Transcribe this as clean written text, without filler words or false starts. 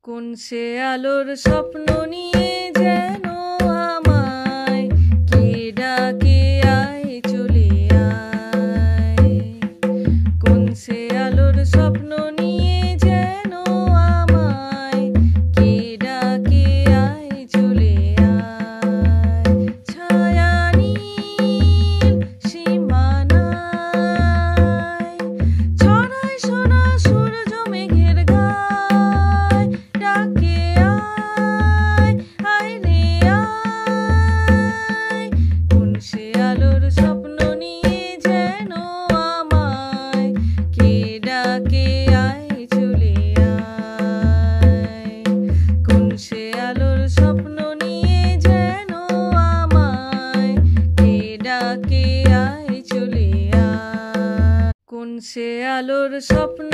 কোন সে আলোর স্বপ্ন নিয়ে যেন আমায় কে ডাকে আয় চলে আয়। কোন সে আলোর স্বপ্ন নিয়ে যেন আমায় কে ডাকে আয় চলে আয়। ছায়া নীল সীমানায় ছড়ায় সোনা সূর্য মেঘের গায়। ডাকে আয় আয় রে আয়। কোন সে আলোর স্বপ্ন নিয়ে যেন আমায় কে ডাকে আয় চলে আয়। কোন সে আলোর স্বপ্ন নিয়ে যেন আমায় কে ডাকে আয় চলে আয়। কোন সে আলোর স্বপ্ন